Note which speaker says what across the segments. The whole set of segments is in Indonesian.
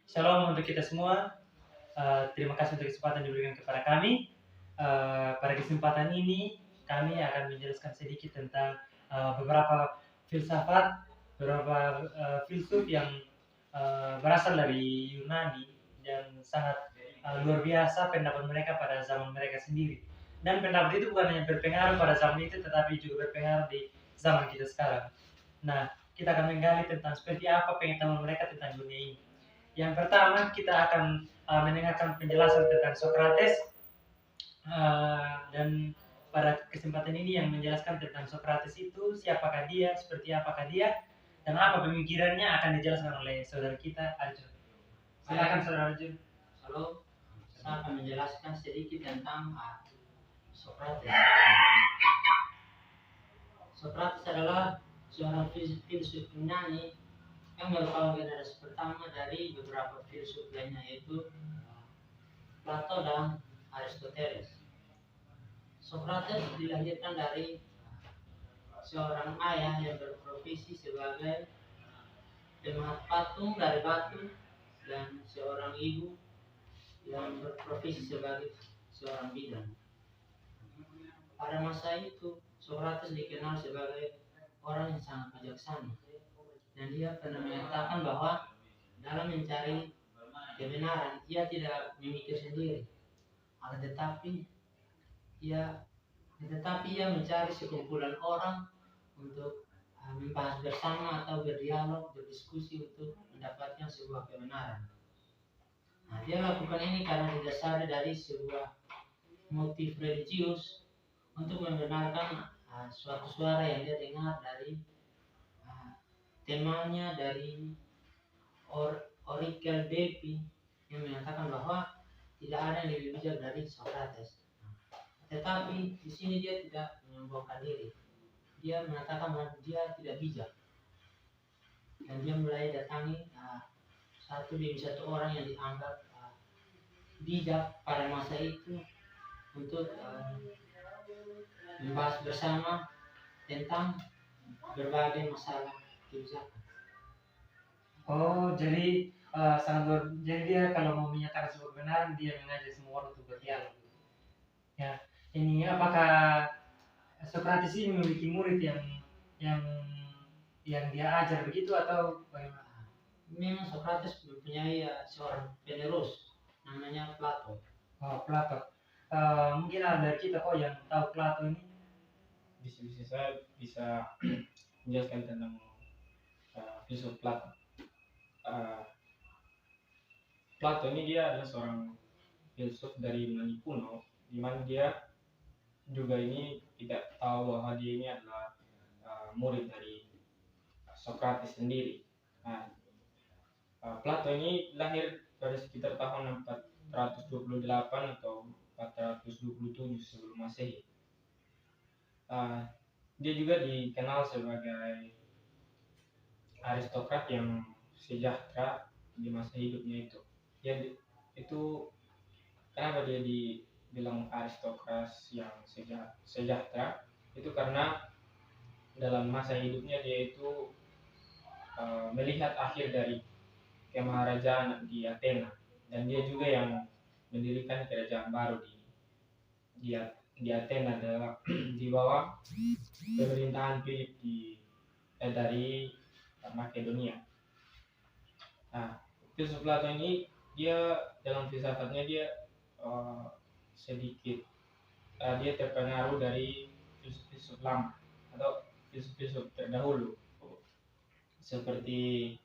Speaker 1: Shalom untuk kita semua. Terima kasih untuk kesempatan diberikan kepada kami. Pada kesempatan ini kami akan menjelaskan sedikit tentang beberapa filsafat, beberapa filsuf yang berasal dari Yunani dan sangat luar biasa pendapat mereka pada zaman mereka sendiri. Dan pendapat itu bukan hanya berpengaruh pada zaman itu, tetapi juga berpengaruh di zaman kita sekarang. Nah, kita akan menggali tentang seperti apa pengetahuan mereka tentang dunia ini. Yang pertama, kita akan mendengarkan penjelasan tentang Socrates, dan pada kesempatan ini yang menjelaskan tentang Socrates itu siapakah dia, seperti apakah dia, dan apa pemikirannya akan dijelaskan oleh saudara kita Arjun. Silakan saudara Arjun.
Speaker 2: Halo, saya akan menjelaskan sedikit tentang Socrates. Socrates adalah seorang filsuf Yunani yang merupakan generasi pertama dari beberapa filsuf lainnya, yaitu Plato dan Aristoteles. Socrates dilahirkan dari seorang ayah yang berprofesi sebagai pemahat patung dari batu dan seorang ibu yang berprofesi sebagai seorang bidan. Pada masa itu, Socrates dikenal sebagai orang yang sangat bijaksana, dan dia pernah menyatakan bahwa dalam mencari kebenaran ia tidak memikir sendiri, akan tetapi ia mencari sekumpulan orang untuk membahas bersama atau berdialog, berdiskusi untuk mendapatkan sebuah kebenaran. Nah, dia lakukan ini karena didasari dari sebuah motif religius untuk membenarkan suatu suara yang dia dengar dari temannya dari Oracle Delphi yang menyatakan bahwa tidak ada yang lebih bijak dari Socrates. Tetapi di sini dia tidak menyombongkan diri. Dia mengatakan bahwa dia tidak bijak, dan dia mulai datangi satu demi satu orang yang dianggap bijak pada masa itu untuk membahas bersama tentang berbagai masalah kebijakan.
Speaker 1: Oh, jadi jadi dia kalau mau menyatakan sebuah kebenaran, dia mengajak semua orang untuk berdialog. Ya, ini apakah Socrates ini memiliki murid yang yang dia ajar begitu atau bagaimana?
Speaker 2: Memang Socrates mempunyai seorang penerus namanya Plato.
Speaker 1: Oh, Plato. Mungkin ada dari kita yang tahu Plato ini.
Speaker 3: Saya bisa menjelaskan tentang filsuf Plato. Plato ini dia adalah seorang filsuf dari Yunani kuno, di mana dia juga ini tidak tahu bahwa dia ini adalah murid dari Socrates sendiri. Plato ini lahir pada sekitar tahun 428 atau 427 sebelum Masehi. Dia juga dikenal sebagai aristokrat yang sejahtera di masa hidupnya itu. Kenapa dia dibilang aristokrat yang sejahtera? Itu karena dalam masa hidupnya dia itu melihat akhir dari kemaharajaan di Athena, dan dia juga yang mendirikan kerajaan baru di Athena di bawah pemerintahan Philip dari Makedonia. Filsuf Plato ini dia dalam filsafatnya dia dia terpengaruh dari filsuf lama atau filsuf terdahulu seperti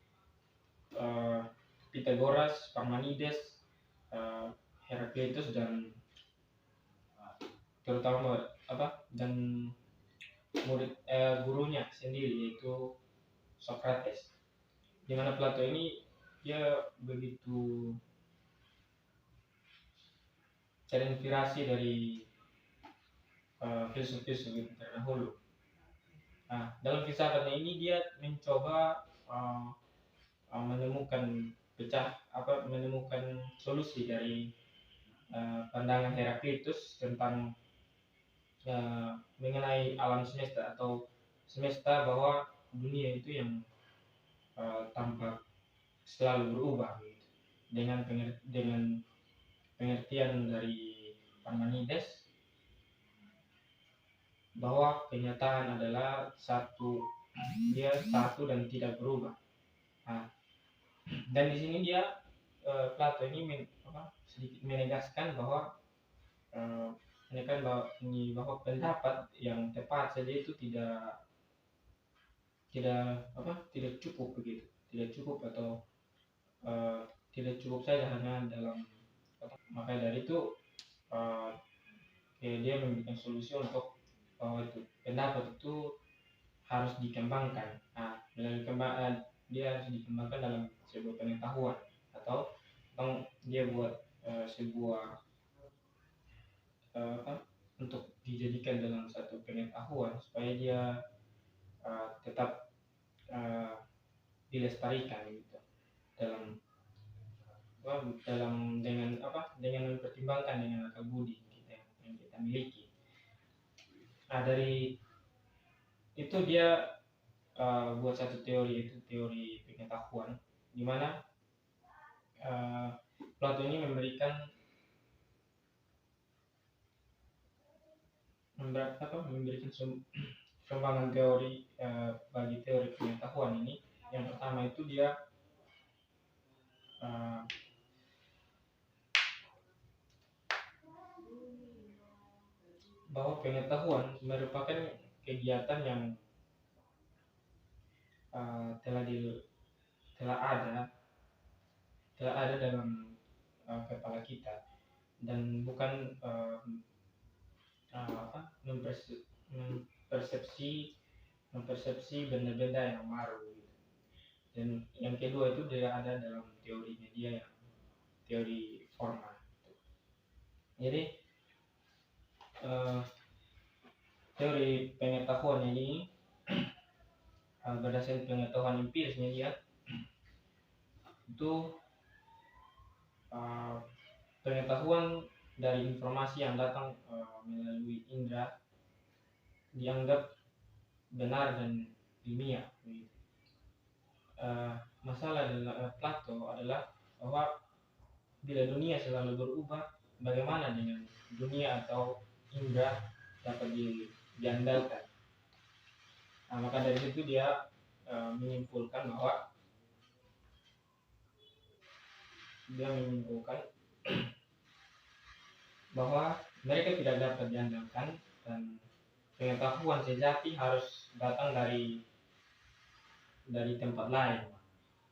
Speaker 3: Pythagoras, Parmenides, Heraklitus, dan terutama dan gurunya sendiri yaitu Socrates. Di mana Plato ini dia begitu terinspirasi dari filsuf-filsuf itu terdahulu. Dalam filsafatnya ini dia mencoba menemukan solusi dari pandangan Heraklitus tentang mengenai alam semesta atau semesta, bahwa dunia itu yang tampak selalu berubah gitu. dengan pengertian dari Parmenides bahwa kenyataan adalah dia satu dan tidak berubah. Nah, dan di sini dia Plato ini sedikit menegaskan bahwa bahwa pendapat yang tepat saja itu tidak cukup begitu, tidak cukup atau tidak cukup saja hanya dalam. Maka dari itu dia memberikan solusi untuk bahwa itu pendapat itu harus dikembangkan. Nah, dia harus dikembangkan dalam sebuah pengetahuan atau dia buat sebuah untuk dijadikan dalam satu pengetahuan supaya dia tetap dilestarikan gitu dengan mempertimbangkan dengan akal budi yang kita miliki. Nah, dari itu dia buat satu teori, itu teori pengetahuan, di mana Plato ini memberikan sumbangan teori bagi teori pengetahuan ini. Yang pertama itu dia bahwa pengetahuan merupakan kegiatan yang telah ada dalam kepala kita dan bukan mempersepsi benda-benda yang baru. Dan yang kedua itu dia ada dalam teori media, yang teori formal. Jadi teori pengetahuan ini berdasarkan pengetahuan empirisnya dia itu pengetahuan dari informasi yang datang melalui indera dianggap benar dan ilmiah. Masalah dalam Plato adalah bahwa bila dunia selalu berubah, bagaimana dengan dunia atau indera dapat diandalkan? Nah, maka dari situ dia menyimpulkan bahwa mereka tidak dapat diandalkan dan pengetahuan sejati harus datang dari tempat lain.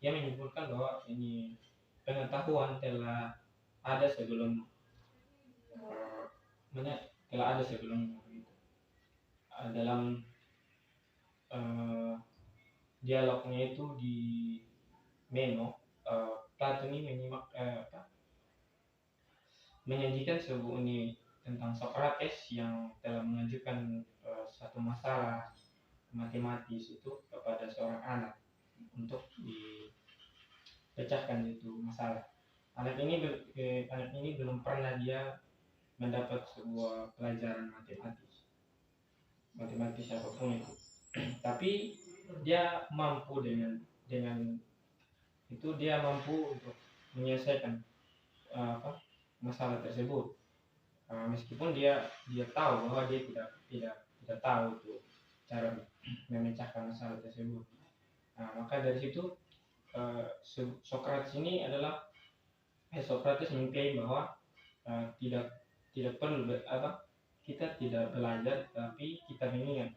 Speaker 3: Dia menyimpulkan bahwa ini pengetahuan telah ada sebelum dalam dialognya itu di Meno. Plato ini menyajikan sebuah ini tentang Socrates yang telah mengajukan satu masalah matematis itu kepada seorang anak untuk dipecahkan itu masalah. Anak ini belum pernah dia mendapat sebuah pelajaran matematis apapun itu. Tapi dia mampu dengan itu dia mampu untuk menyelesaikan masalah tersebut. Meskipun dia tahu bahwa dia tidak tahu itu cara memecahkan masalah tersebut. Maka dari situ Socrates ini adalah Socrates mengklaim bahwa tidak perlu kita tidak belajar, tapi kita mengingat.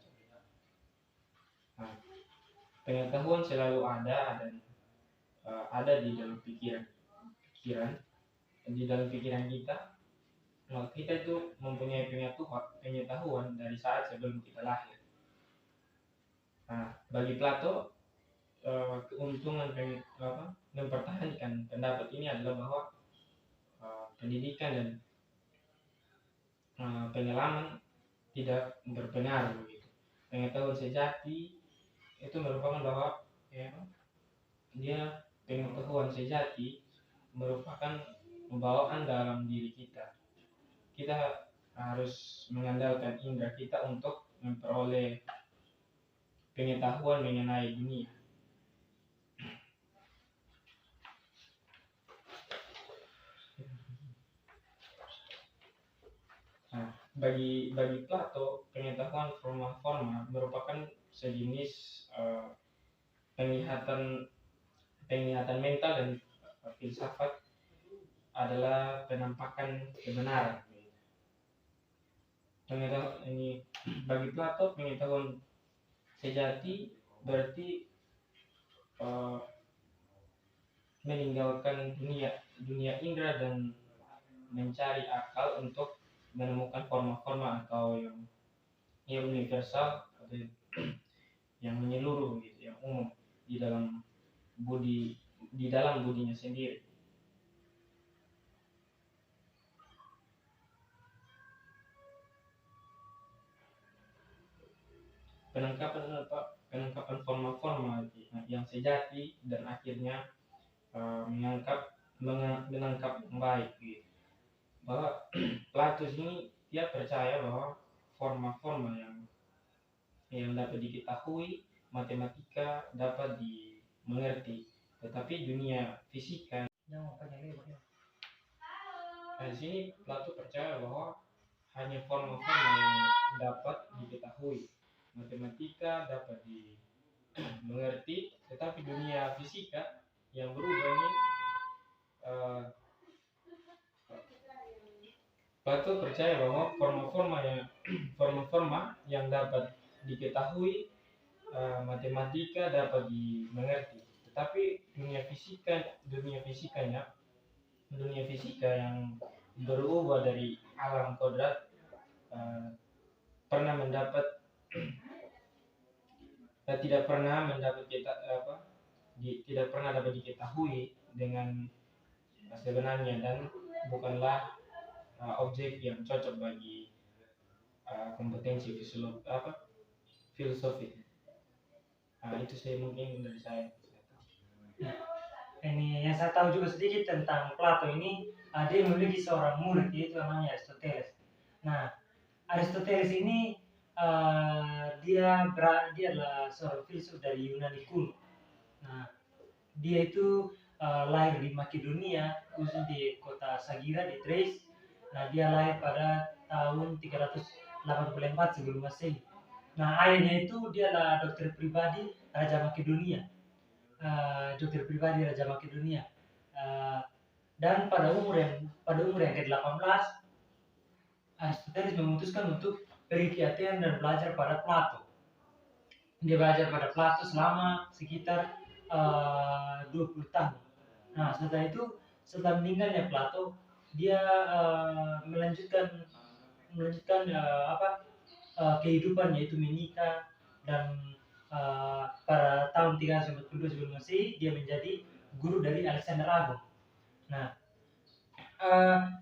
Speaker 3: Pengetahuan selalu ada dan ada di dalam pikiran di dalam pikiran kita. Kita itu mempunyai pengetahuan dari saat sebelum kita lahir. Bagi Plato keuntungan mempertahankan pendapat ini adalah bahwa pendidikan dan pengalaman tidak berpengaruh begitu. Pengetahuan sejati itu merupakan bahwa dia pengetahuan sejati merupakan pembawaan dalam diri kita. Kita harus mengandalkan indera kita untuk memperoleh pengetahuan mengenai dunia. bagi Plato, pengetahuan forma merupakan sejenis penglihatan mental dan filsafat adalah penampakan kebenaran. Bagi Plato, pengetahuan sejati berarti meninggalkan dunia indera dan mencari akal untuk menemukan forma-forma atau yang universal atau yang menyeluruh gitu, yang umum di dalam budinya sendiri. Penangkapan forma-forma yang sejati dan akhirnya menangkap yang baik gitu. Bahwa Plato ini dia percaya bahwa forma-forma yang dapat diketahui, matematika dapat dimengerti, tetapi dunia fisika. Di sini Plato percaya bahwa hanya forma-forma yang dapat diketahui, matematika dapat dimengerti, tetapi dunia fisika yang berubah ini Plato percaya bahwa forma-forma yang dapat diketahui, matematika dapat dimengerti, tetapi dunia fisika yang berubah dari alam kodrat tidak pernah dapat diketahui dengan sebenarnya dan bukanlah objek yang cocok bagi kompetensi filosofi. Itu saya mungkin dari saya.
Speaker 1: Ini yang saya tahu juga sedikit tentang Plato ini, dia memiliki seorang murid yaitu namanya Aristoteles. Nah, Aristoteles ini dia adalah seorang filsuf dari Yunani kuno. Nah, dia itu lahir di Makedonia, khususnya di kota Sagira di Thrace. Nah, dia lahir pada tahun 384 sebelum Masehi. Nah, ayahnya itu dia adalah dokter pribadi Raja Makedonia. Dan pada umur yang ke-18 Aristoteles memutuskan untuk pergi ke Athena dan belajar pada Plato. Dia belajar pada Plato selama sekitar 20 tahun. Nah, setelah meninggalnya Plato, dia melanjutkan kehidupan, yaitu menikah, dan pada tahun 342 sebelum Masehi dia menjadi guru dari Alexander Agung. Nah,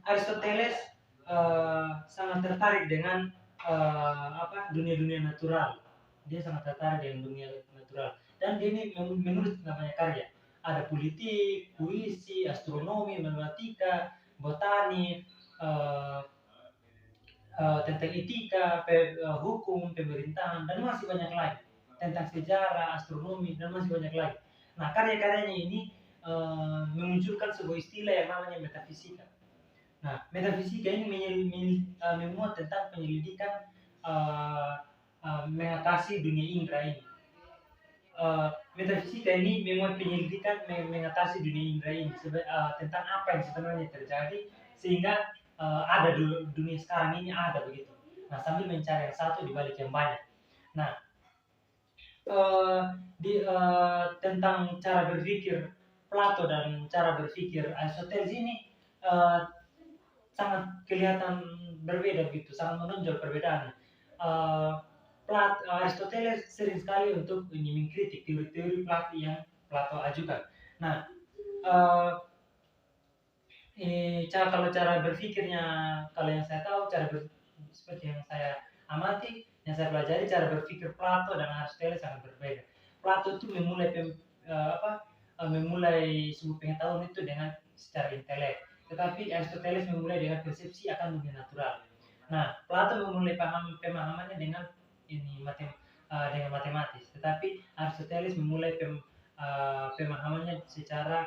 Speaker 1: Aristoteles sangat tertarik dengan dunia natural. Dia sangat tertarik dengan dunia natural dan dia ini menulis namanya karya. Ada politik, puisi, astronomi, matematika, botani, tentang etika, hukum, pemerintahan, dan masih banyak lagi, tentang sejarah, astronomi, dan masih banyak lagi. Nah, karya-karyanya ini memunculkan sebuah istilah yang namanya metafisika. Nah, metafisika ini memuat tentang penyelidikan mengatasi dunia indera ini. Metafisika ini memuat penyelidikan mengatasi dunia indera ini tentang apa yang sebenarnya terjadi sehingga ada dunia sekarang ini ada begitu. Nah, sambil mencari yang satu di balik yang banyak. Nah, tentang cara berpikir Plato dan cara berpikir Aristoteles ini sangat kelihatan berbeda begitu, sangat menonjol perbedaannya. Aristoteles sering sekali untuk mengkritik teori-teori Plato yang Plato ajukan. Nah, kalau cara berpikirnya, kalau yang saya tahu, seperti yang saya amati, yang saya pelajari, cara berpikir Plato dan Aristoteles sangat berbeda. Plato itu memulai sebuah pengetahuan itu dengan secara intelek, tetapi Aristoteles memulai dengan persepsi akan dunia natural. Nah, Plato memulai pemahamannya dengan matematis, tetapi Aristoteles memulai pemahamannya secara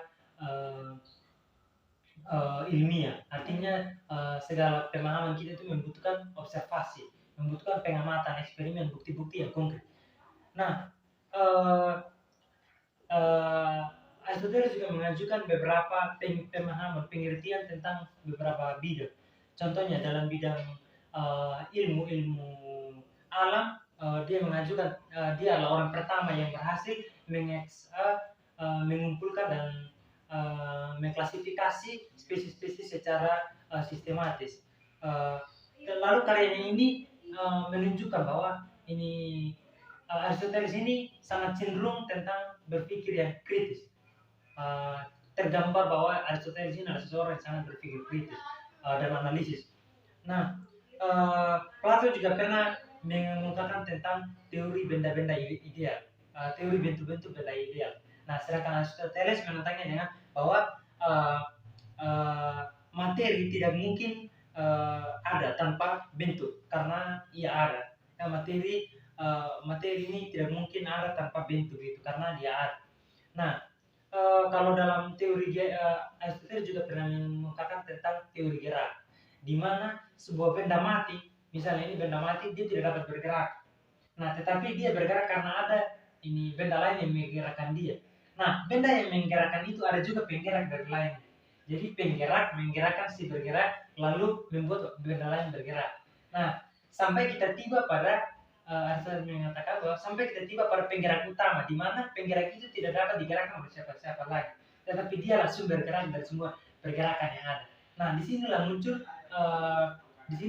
Speaker 1: ilmiah. Artinya segala pemahaman kita itu membutuhkan observasi, membutuhkan pengamatan, eksperimen, bukti-bukti yang konkret. Nah, eh, Aristoteles juga mengajukan beberapa pemahaman, pengertian tentang beberapa bidang. Contohnya dalam bidang ilmu alam, dia mengajukan dia adalah orang pertama yang berhasil mengumpulkan dan mengklasifikasi spesies-spesies secara sistematis. Lalu karyanya ini menunjukkan bahwa ini Aristoteles ini sangat cenderung tentang berpikir yang kritis. Tergambar bahwa Aristoteles ini adalah seseorang yang sangat berpikir kritis dan analisis. Nah, Plato juga pernah mengungkapkan tentang teori benda-benda ideal, teori bentuk-bentuk benda ideal. Nah, sedangkan Aristoteles menentangnya dengan bahwa materi tidak mungkin ada tanpa bentuk, karena ia ada. Nah, materi ini tidak mungkin ada tanpa bentuk itu, karena dia ada. Nah, kalau dalam teori Aristoteles juga pernah mengungkapkan tentang teori gerak, di mana sebuah benda mati, misalnya ini benda mati, dia tidak dapat bergerak. Nah, tetapi dia bergerak karena ada ini benda lain yang menggerakkan dia. Nah, benda yang menggerakkan itu ada juga penggerak dari lain. Jadi penggerak menggerakkan si bergerak, lalu membuat benda lain bergerak. Nah, sampai kita tiba pada Aristoteles mengatakan bahwa sampai kita tiba pada penggerak utama, di mana penggerak itu tidak dapat digerakkan oleh siapa-siapa lagi, tetapi dia langsung bergerak dari semua pergerakan yang ada. Nah, di sini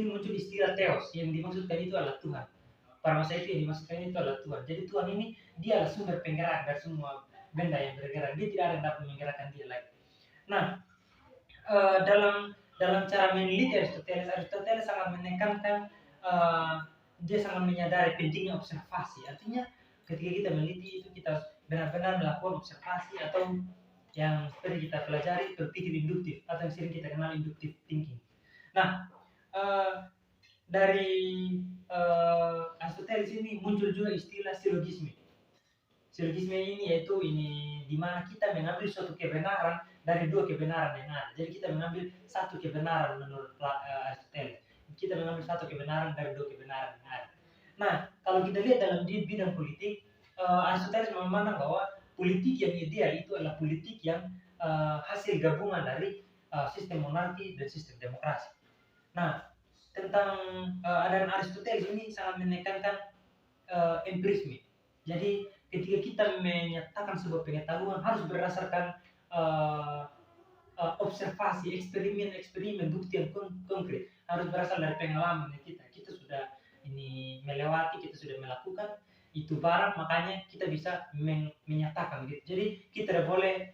Speaker 1: muncul istilah theos, yang dimaksudkan itu adalah Tuhan. Pada masa itu yang dimaksudkan itu adalah Tuhan. Jadi Tuhan ini dia adalah sumber penggerak dari semua benda yang bergerak. Dia tidak ada yang dapat menggerakkan dia lagi. Nah, dalam cara meneliti Aristoteles sangat menekankan dia sangat menyadari pentingnya observasi. Artinya ketika kita meneliti itu kita benar-benar melakukan observasi, atau yang sering kita pelajari berpikir induktif, atau yang sering kita kenal inductive thinking. Nah, dari Aristoteles ini muncul juga istilah silogisme. Silogisme ini yaitu di mana kita mengambil suatu kebenaran dari dua kebenaran yang ada. Jadi kita mengambil satu kebenaran menurut Aristoteles. Kita mengambil satu kebenaran dari dua kebenaran yang ada. Nah, kalau kita lihat dalam bidang politik, Aristoteles memandang bahwa politik yang ideal itu adalah politik yang hasil gabungan dari sistem monarki dan sistem demokrasi. Nah, tentang aliran Aristoteles ini sangat menekankan empirisme. Jadi ketika kita menyatakan sebuah pengetahuan harus berdasarkan observasi, eksperimen, bukti yang konkret, harus berasal dari pengalaman kita. Kita sudah melewati, kita sudah melakukan itu barang, makanya kita bisa menyatakan gitu. Jadi kita tidak boleh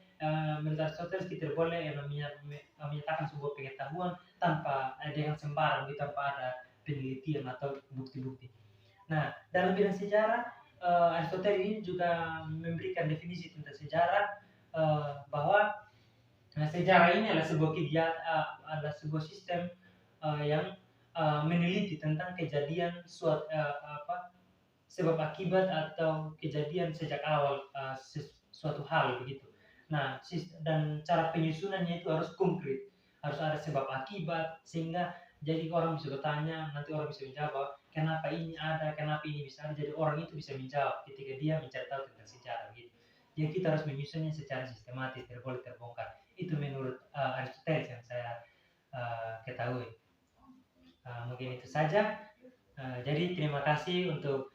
Speaker 1: menurut Aristoteles kita tidak boleh menyatakan sebuah pengetahuan tanpa dengan sembarang, tanpa ada penelitian atau bukti-bukti. Nah, dalam bidang sejarah, Aristoteles ini juga memberikan definisi tentang sejarah, bahwa sejarah ini adalah sebuah sistem yang meneliti tentang kejadian sebab akibat atau kejadian sejak awal suatu hal begitu. Nah, dan cara penyusunannya itu harus konkret, harus ada sebab akibat, sehingga jadi orang bisa bertanya, nanti orang bisa menjawab kenapa ini ada, kenapa ini bisa ada. Jadi orang itu bisa menjawab ketika dia mencari tahu tentang sejarah gitu. Jadi kita harus menyusunnya secara sistematis, tidak boleh terbongkar. Itu menurut Aristoteles yang saya ketahui. Mungkin itu saja. Jadi terima kasih untuk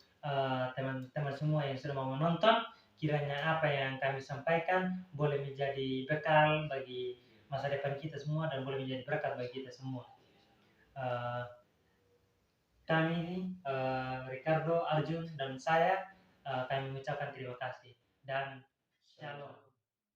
Speaker 1: teman-teman semua yang sudah mau menonton. Kiranya apa yang kami sampaikan boleh menjadi bekal bagi masa depan kita semua dan boleh menjadi berkat bagi kita semua. Kami Ricardo, Arjun, dan saya kami mengucapkan terima kasih dan shalom.